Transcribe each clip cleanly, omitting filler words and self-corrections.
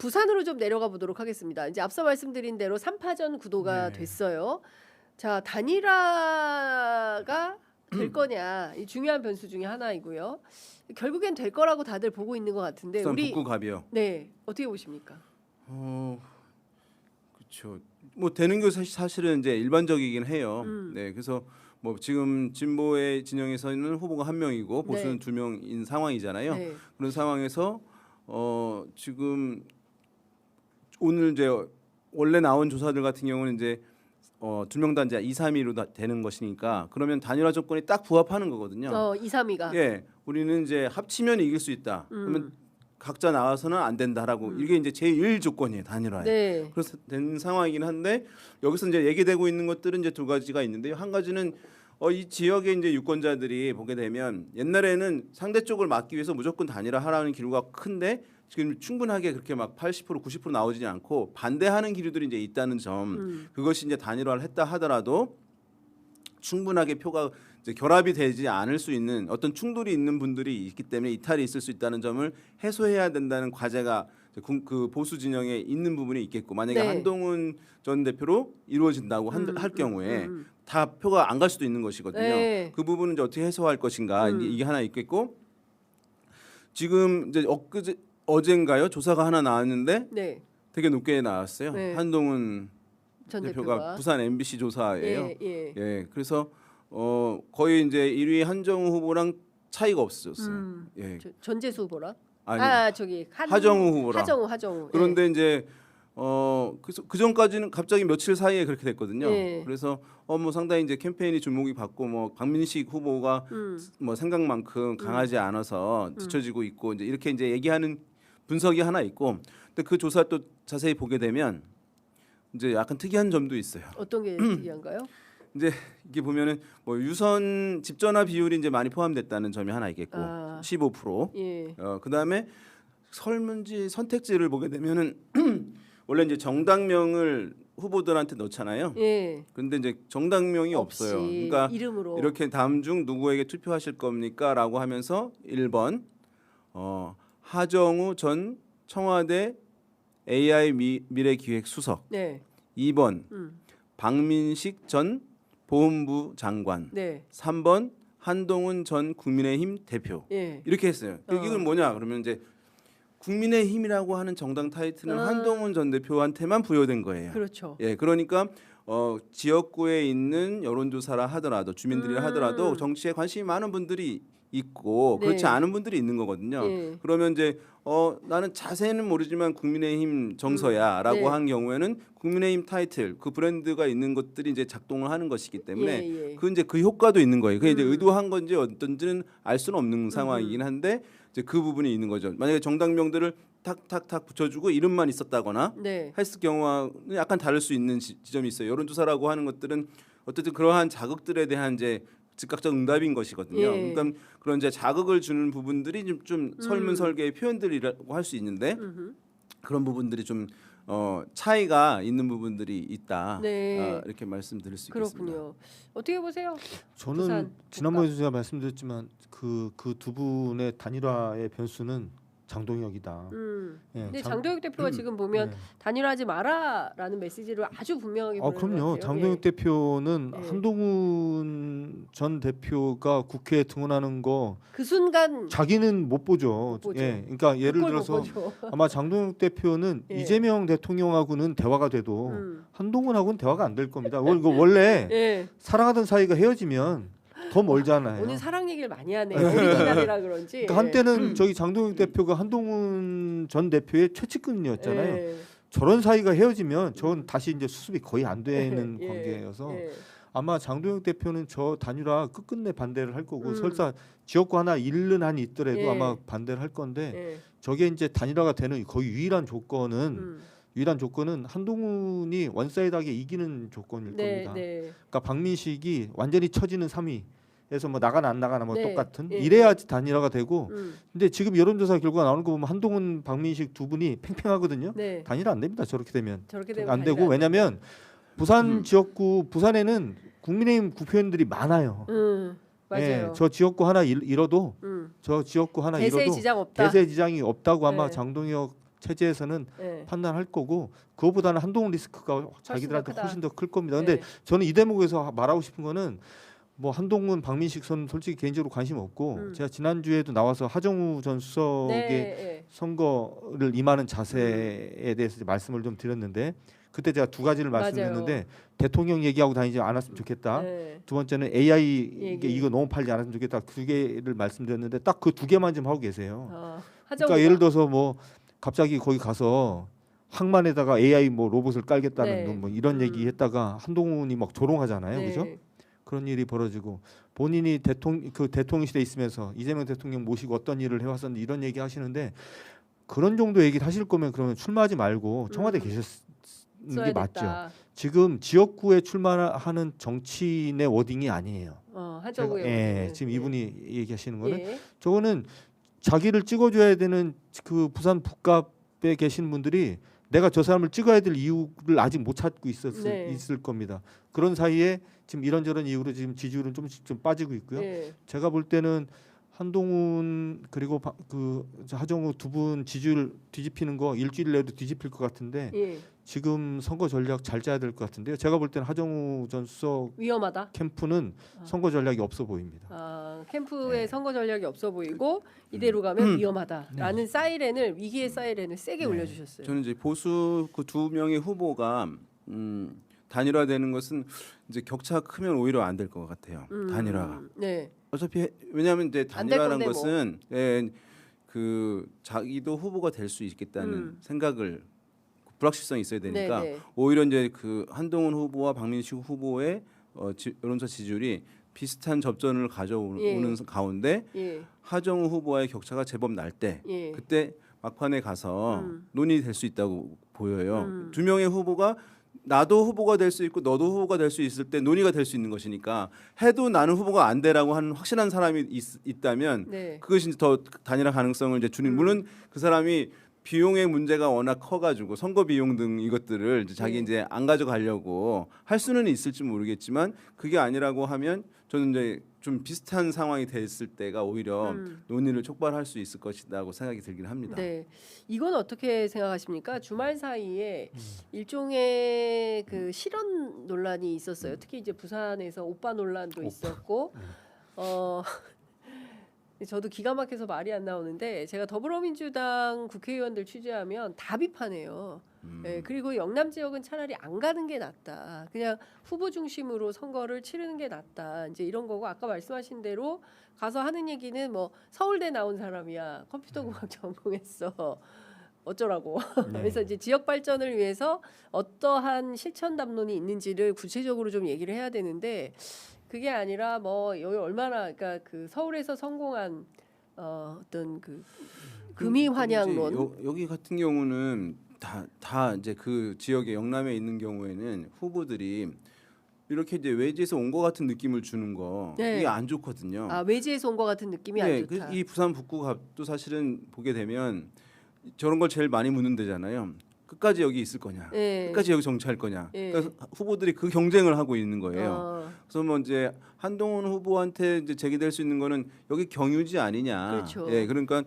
부산으로 좀 내려가 보도록 하겠습니다. 이제 앞서 말씀드린 대로 3파전 구도가 네. 됐어요. 자, 단일화가 될 거냐 이 중요한 변수 중에 하나이고요. 결국엔 될 거라고 다들 보고 있는 것 같은데 부산 우리 북구갑이요. 네 어떻게 보십니까? 그렇죠. 뭐 되는 게 사실은 이제 일반적이긴 해요. 네, 그래서 뭐 지금 진보의 진영에서는 후보가 한 명이고 보수는 네. 두 명인 상황이잖아요. 네. 그런 상황에서 지금 오늘 이제 원래 나온 조사들 같은 경우는 이제 두 명 다 이제 2, 3위로 되는 것이니까 그러면 단일화 조건이 딱 부합하는 거거든요. 2, 3위가 예, 우리는 이제 합치면 이길 수 있다. 그러면 각자 나와서는 안 된다라고 이게 이제 제1 조건이에요 단일화에. 네. 그래서 된 상황이긴 한데 여기서 이제 얘기되고 있는 것들은 이제 두 가지가 있는데요. 한 가지는 이 지역의 이제 유권자들이 보게 되면 옛날에는 상대 쪽을 막기 위해서 무조건 단일화하라는 기류가 큰데 지금 충분하게 그렇게 막 80% 90% 나오지는 않고 반대하는 기류들이 이제 있다는 점. 그것이 이제 단일화를 했다 하더라도 충분하게 표가 이제 결합이 되지 않을 수 있는 어떤 충돌이 있는 분들이 있기 때문에 이탈이 있을 수 있다는 점을 해소해야 된다는 과제가 그 보수 진영에 있는 부분이 있겠고 만약에 네. 한동훈 전 대표로 이루어진다고 할 경우에 다 표가 안 갈 수도 있는 것이거든요. 네. 그 부분은 이제 어떻게 해소할 것인가 이게 하나 있겠고 지금 이제 어젠가요 조사가 하나 나왔는데 네. 되게 높게 나왔어요. 네. 한동훈 전 대표가 대표가 부산 MBC 조사예요. 예. 예, 그래서 거의 이제 1위 한정우 후보랑 차이가 없어졌어요. 예, 전재수 후보랑 아니 저기 하정우 후보랑. 하정우. 그런데 이제 그 전까지는 갑자기 며칠 사이에 그렇게 됐거든요. 예. 그래서 뭐 상당히 이제 캠페인이 주목이 받고 뭐 박민식 후보가 뭐 생각만큼 강하지 않아서 뒤처지고 있고 이제 이렇게 이제 얘기하는 분석이 하나 있고, 근데 그 조사 또 자세히 보게 되면 이제 약간 특이한 점도 있어요. 어떤 게 특이한가요? 이제 이게 보면은 뭐 유선 집전화 비율이 이제 많이 포함됐다는 점이 하나 있겠고 15%. 예. 그다음에 설문지 선택지를 보게 되면은 원래 이제 정당명을 후보들한테 넣잖아요. 예. 근데 이제 정당명이 없이 없어요. 그러니까 이름으로 이렇게 다음 중 누구에게 투표하실 겁니까라고 하면서 1번 하정우 전 청와대 AI 미래기획 수석. 네. 2번 박민식 전 보훈부 장관. 네. 3번 한동훈 전 국민의힘 대표. 예. 이렇게 했어요. 이건 뭐냐? 그러면 이제 국민의힘이라고 하는 정당 타이틀은 한동훈 전 대표한테만 부여된 거예요. 그렇죠. 예, 그러니까 지역구에 있는 여론조사라 하더라도 주민들이라 하더라도 정치에 관심이 많은 분들이 있고 네. 그렇지 않은 분들이 있는 거거든요. 예. 그러면 이제 나는 자세히는 모르지만 국민의힘 정서야라고 네. 한 경우에는 국민의힘 타이틀 그 브랜드가 있는 것들이 이제 작동을 하는 것이기 때문에 예. 그 이제 그 효과도 있는 거예요. 그게 이제 의도한 건지 어떤지는 알 수는 없는 상황이긴 한데 이제 그 부분이 있는 거죠. 만약에 정당명들을 탁탁탁 붙여주고 이름만 있었다거나 네. 했을 경우는 약간 다를 수 있는 지점이 있어요. 여론조사라고 하는 것들은 어쨌든 그러한 자극들에 대한 이제 즉각적 응답인 것이거든요. 예. 그러니까 그런 이제 자극을 주는 부분들이 좀 설문 설계의 표현들이라고 할 수 있는데 그런 부분들이 좀 차이가 있는 부분들이 있다. 네. 이렇게 말씀드릴 수 있겠습니다. 그렇군요. 어떻게 보세요? 저는 부산, 지난번에도 제가 말씀드렸지만 그 두 분의 단일화의 변수는 장동혁이다. 예, 근데 장동혁 대표가 지금 보면 네. 단일화하지 마라라는 메시지를 아주 분명하게 보내는 것 그럼요. 같아요. 장동혁 대표는 예. 한동훈 전 대표가 국회에 등원하는 거 그 순간 자기는 못 보죠. 못 보죠. 예, 그러니까 예를 그걸 못 들어서 보죠. 아마 장동혁 대표는 예. 이재명 대통령하고는 대화가 돼도 한동훈하고는 대화가 안 될 겁니다. 이거 원래 예. 사랑하던 사이가 헤어지면 더 멀잖아요. 오늘 사랑 얘기를 많이 하네요. 어린이날이라 그런지. 그러니까 한때는 저기 장동혁 대표가 한동훈 전 대표의 최측근이었잖아요. 예. 저런 사이가 헤어지면 저는 다시 이제 수습이 거의 안 되는 예. 관계여서 예. 아마 장동혁 대표는 저 단일화 끝끝내 반대를 할 거고 설사 지역구 하나 잃는 한이 있더라도 예. 아마 반대를 할 건데 예. 저게 이제 단일화가 되는 거의 유일한 조건은 한동훈이 원사이드하게 이기는 조건일 네, 겁니다. 네. 그러니까 박민식이 완전히 처지는 3위에서 뭐 나가나 안 나가나 뭐 네. 똑같은 예. 이래야지 단일화가 되고 근데 지금 여론조사 결과 나오는 거 보면 한동훈 박민식 두 분이 팽팽하거든요. 네. 단일화 안 됩니다. 저렇게 되면 저렇게 되면 안 되고 단일화 왜냐하면 부산 지역구 부산에는 국민의힘 구표인들이 많아요. 맞아요. 예, 저 지역구 하나 잃어도 저 지역구 하나 대세에 잃어도 지장 없다. 대세 지장이 없다고 아마 네. 장동혁 체제에서는 네. 판단할 거고 그거보다는 한동훈 리스크가 자기들한테 크다. 훨씬 더 클 겁니다. 근데 네. 저는 이 대목에서 말하고 싶은 거는 뭐 한동훈, 박민식 선 솔직히 개인적으로 관심 없고 제가 지난주에도 나와서 하정우 전 수석의 네. 선거를 임하는 자세에 대해서 이제 말씀을 좀 드렸는데 그때 제가 두 가지를 말씀드렸는데 대통령 얘기하고 다니지 않았으면 좋겠다. 네. 두 번째는 AI 얘기. 이거 너무 팔지 않았으면 좋겠다. 두 개를 말씀드렸는데 딱 그 두 개만 좀 하고 계세요. 하정우가. 그러니까 예를 들어서 뭐 갑자기 거기 가서 항만에다가 AI 뭐 로봇을 깔겠다는 네. 뭐 이런 얘기 했다가 한동훈이 막 조롱하잖아요. 네. 그죠? 그런 일이 벌어지고 본인이 대통령실에 있으면서 이재명 대통령 모시고 어떤 일을 해왔었는데 이런 얘기 하시는데 그런 정도 얘기를 하실 거면 그러면 출마하지 말고 청와대 계셨는 게 써야 맞죠. 됐다. 지금 지역구에 출마하는 정치인의 워딩이 아니에요. 하정우의 예, 워딩은. 지금 예. 이분이 얘기하시는 거는 예. 저거는 자기를 찍어줘야 되는 그 부산 북갑에 계신 분들이 내가 저 사람을 찍어야 될 이유를 아직 못 찾고 있을 겁니다. 그런 사이에 지금 이런저런 이유로 지금 지지율은 조금씩 좀 빠지고 있고요. 예. 제가 볼 때는 한동훈 그리고 그 하정우 두 분 지지율 뒤집히는 거 일주일 내도 뒤집힐 것 같은데 예. 지금 선거 전략 잘 짜야 될 것 같은데요. 제가 볼 때는 하정우 전 수석 위험하다. 캠프는 선거 전략이 없어 보입니다. 캠프의 선거 전략이 없어 보이고 이대로 가면 위험하다라는 사이렌을 위기의 사이렌을 세게 올려주셨어요. 저는 이제 보수 그 두 명의 후보가 단일화되는 것은 이제 격차가 크면 오히려 안 될 것 같아요. 단일화가. 네. 어차피 왜냐하면 이제 안될 단일화라는 건데 뭐. 것은 그 자기도 후보가 될 수 있겠다는 생각을 불확실성이 있어야 되니까 네, 네. 오히려 이제 그 한동훈 후보와 박민식 후보의 여론조사 지지율이 비슷한 접전을 가져오는 가운데 예. 하정우 후보와의 격차가 제법 날 때 예. 그때 막판에 가서 논의될 수 있다고 보여요. 두 명의 후보가 나도 후보가 될 수 있고 너도 후보가 될 수 있을 때 논의가 될 수 있는 것이니까 해도 나는 후보가 안 되라고 하는 확실한 사람이 있다면 네. 그것이 이제 더 단일화 가능성을 이제 주는 물론 그 사람이 비용의 문제가 워낙 커가지고 선거 비용 등 이것들을 이제 자기 이제 안 가져가려고 할 수는 있을지 모르겠지만 그게 아니라고 하면 저는 이제 좀 비슷한 상황이 됐을 때가 오히려 논의를 촉발할 수 있을 것이라고 생각이 들긴 합니다. 네, 이건 어떻게 생각하십니까? 주말 사이에 일종의 그 실언 논란이 있었어요. 특히 이제 부산에서 오빠 논란도 있었고, 저도 기가 막혀서 말이 안 나오는데 제가 더불어민주당 국회의원들 취재하면 다 비판해요. 네, 그리고 영남 지역은 차라리 안 가는 게 낫다. 그냥 후보 중심으로 선거를 치르는 게 낫다. 이제 이런 거고 아까 말씀하신 대로 가서 하는 얘기는 뭐 서울대 나온 사람이야. 컴퓨터공학 전공했어. 어쩌라고. 그래서 이제 지역 발전을 위해서 어떠한 실천 담론이 있는지를 구체적으로 좀 얘기를 해야 되는데 그게 아니라 뭐 여기 얼마나 그러니까 그 서울에서 성공한 어떤 그 금이 환양론 여기 같은 경우는 다 이제 그 지역의 영남에 있는 경우에는 후보들이 이렇게 이제 외지에서 온 것 같은 느낌을 주는 거 네. 이게 안 좋거든요. 외지에서 온 것 같은 느낌이 안 좋다. 이 부산 북구갑도 사실은 보게 되면 저런 걸 제일 많이 묻는 데잖아요. 끝까지 여기 있을 거냐, 네. 끝까지 여기 정치할 거냐. 네. 그러니까 후보들이 그 경쟁을 하고 있는 거예요. 그래서 뭐 이제 한동훈 후보한테 이제 제기될 수 있는 거는 여기 경유지 아니냐. 그렇죠. 예, 그러니까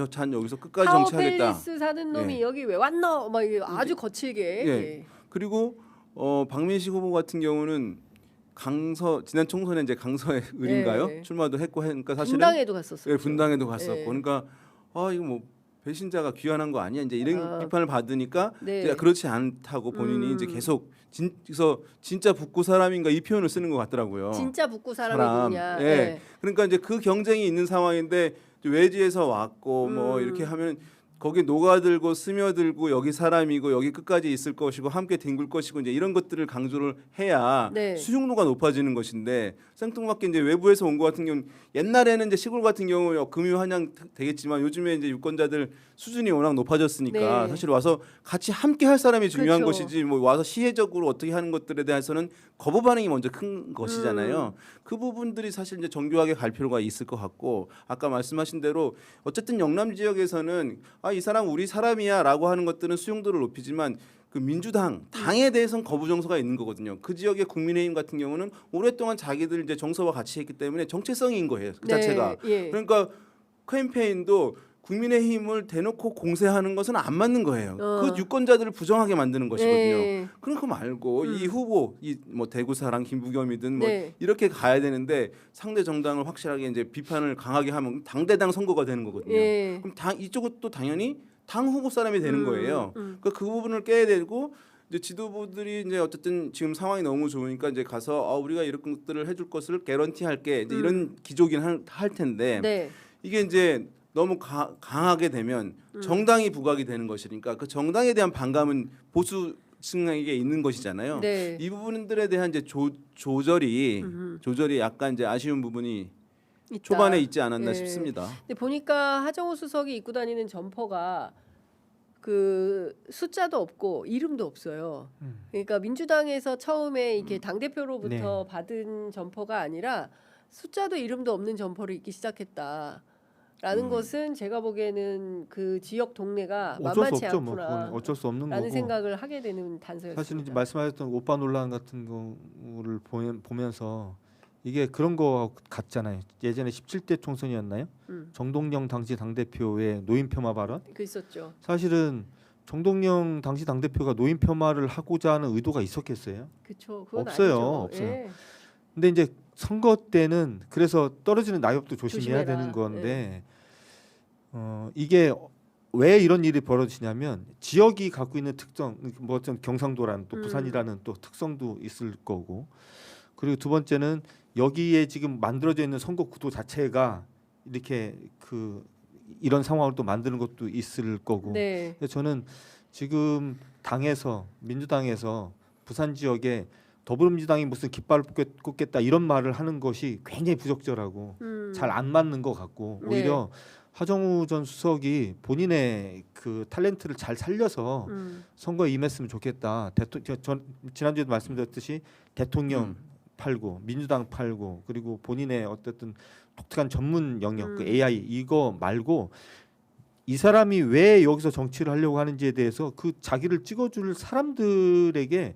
전 여기서 끝까지 정치하겠다. 타워팰리스 사는 놈이 여기 왜 왔노? 막 이게 아주 거칠게. 예. 그리고 박민식 후보 같은 경우는 지난 총선에 이제 강서의 을인가요? 네. 출마도 했고 하니까 사실은 분당에도 갔었어요. 예, 분당에도 갔었고. 네. 그러니까 이거 뭐 배신자가 귀환한 거 아니야? 이제 이런 비판을 받으니까 네. 제가 그렇지 않다고 본인이 이제 계속 그래서 진짜 북구 사람인가 이 표현을 쓰는 것 같더라고요. 진짜 북구 사람이 누구냐. 예. 네. 그러니까 이제 그 경쟁이 있는 상황인데 외지에서 왔고 뭐 이렇게 하면 거기 녹아들고 스며들고 여기 사람이고 여기 끝까지 있을 것이고 함께 뒹굴 것이고 이제 이런 것들을 강조를 해야 네. 수용도가 높아지는 것인데 생뚱맞게 이제 외부에서 온 것 같은 경우는 옛날에는 이제 시골 같은 경우 금이 환영 되겠지만 요즘에 이제 유권자들 수준이 워낙 높아졌으니까 네. 사실 와서 같이 함께 할 사람이 중요한 그렇죠. 것이지 뭐 와서 시혜적으로 어떻게 하는 것들에 대해서는 거부 반응이 먼저 큰 것이잖아요. 그 부분들이 사실 이제 정교하게 갈 필요가 있을 것 같고 아까 말씀하신 대로 어쨌든 영남 지역에서는 이 사람 우리 사람이야라고 하는 것들은 수용도를 높이지만 그 민주당 당에 대해서는 거부 정서가 있는 거거든요. 그 지역의 국민의힘 같은 경우는 오랫동안 자기들 이제 정서와 같이 했기 때문에 정체성인 거예요. 그 자체가. 예. 그러니까 캠페인도 국민의힘을 대놓고 공세하는 것은 안 맞는 거예요. 어. 그 유권자들을 부정하게 만드는 것이거든요. 네. 그런 거 말고 이 후보, 이 뭐 대구사랑 김부겸이든 뭐 네. 이렇게 가야 되는데 상대 정당을 확실하게 이제 비판을 강하게 하면 당대당 선거가 되는 거거든요. 예. 그럼 당 이쪽은 또 당연히 당 후보 사람이 되는 거예요. 음. 그 부분을 깨야 되고 이제 지도부들이 이제 어쨌든 지금 상황이 너무 좋으니까 이제 가서 우리가 이런 것들을 해줄 것을 개런티할게 이제 이런 기조긴 할 텐데 네. 이게 이제 너무 강하게 되면 정당이 부각이 되는 것이니까 그 정당에 대한 반감은 보수 층에게 있는 것이잖아요. 네. 이 부분들에 대한 이제 조절이 약간 이제 아쉬운 부분이 있다. 초반에 있지 않았나 예. 싶습니다. 근데 보니까 하정우 수석이 입고 다니는 점퍼가 그 숫자도 없고 이름도 없어요. 그러니까 민주당에서 처음에 이렇게 당 대표로부터 받은 점퍼가 아니라 숫자도 이름도 없는 점퍼를 입기 시작했다라는 것은 제가 보기에는 그 지역 동네가 어쩔 수 만만치 없죠. 뭐 않구나. 그건 어쩔 수 없는 라는 거고. 생각을 하게 되는 단서였습니다. 사실은 이제 말씀하셨던 오빠 논란 같은 거를 보면서 이게 그런 거 같잖아요. 예전에 17대 총선이었나요? 정동영 당시 당대표의 노인 폄하 발언. 그 있었죠. 사실은 정동영 당시 당대표가 노인 폄하를 하고자 하는 의도가 있었겠어요? 그렇죠. 그건 없어요. 아니죠. 없어요. 예. 근데 이제 선거 때는 그래서 떨어지는 낙엽도 조심해야 조심해라. 되는 건데 이게 왜 이런 일이 벌어지냐면 지역이 갖고 있는 특성, 뭐 좀 경상도라는 또 부산이라는 또 특성도 있을 거고, 그리고 두 번째는 여기에 지금 만들어져 있는 선거 구도 자체가 이렇게 이런 상황을 또 만드는 것도 있을 거고. 네. 그래서 저는 지금 민주당에서 부산 지역에 더불어민주당이 무슨 깃발을 꽂겠다 이런 말을 하는 것이 굉장히 부적절하고 잘 안 맞는 것 같고, 네. 오히려 하정우 전 수석이 본인의 그 탤런트를 잘 살려서 선거에 임했으면 좋겠다. 지난주에도 말씀드렸듯이 대통령 팔고 민주당 팔고 그리고 본인의 어쨌든 독특한 전문 영역 그 AI 이거 말고 이 사람이 왜 여기서 정치를 하려고 하는지에 대해서 그 자기를 찍어줄 사람들에게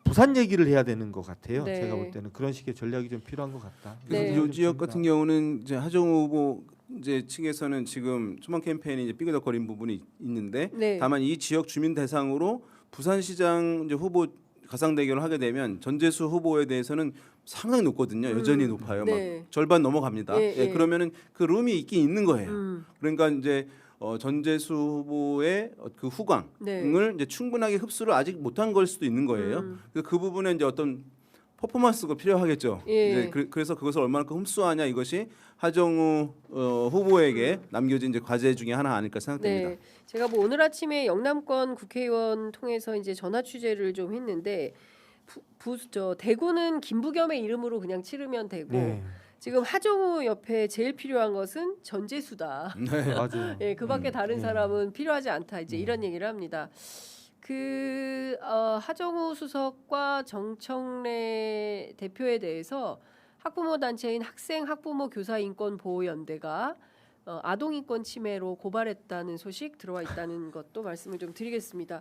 부산 얘기를 해야 되는 것 같아요. 네. 제가 볼 때는 그런 식의 전략이 좀 필요한 것 같다. 네. 이 지역 같은 경우는 이제 하정우 후보 이제 측에서는 지금 초반 캠페인이 이제 삐그덕거린 부분이 있는데 네. 다만 이 지역 주민 대상으로 부산시장 이제 후보 가상 대결을 하게 되면 전재수 후보에 대해서는 상당히 높거든요. 여전히 높아요. 네. 막 절반 넘어갑니다. 예, 예. 그러면은 그 룸이 있긴 있는 거예요. 그러니까 이제 전재수 후보의 그 후광을 네. 이제 충분하게 흡수를 아직 못한 걸 수도 있는 거예요. 그래서 그 부분에 이제 어떤 퍼포먼스가 필요하겠죠. 예. 이제 그래서 그것을 얼마만큼 흡수하냐 이것이 하정우 후보에게 남겨진 이제 과제 중에 하나 아닐까 생각됩니다. 네, 제가 뭐 오늘 아침에 영남권 국회의원 통해서 이제 전화 취재를 좀 했는데 대구는 김부겸의 이름으로 그냥 치르면 되고 네. 지금 하정우 옆에 제일 필요한 것은 전재수다. 네. 맞아요. 예, 그밖에 다른 사람은 필요하지 않다. 이제 이런 얘기를 합니다. 하정우 수석과 정청래 대표에 대해서 학부모 단체인 학생 학부모 교사 인권 보호 연대가 아동 인권 침해로 고발했다는 소식 들어와 있다는 것도 말씀을 좀 드리겠습니다.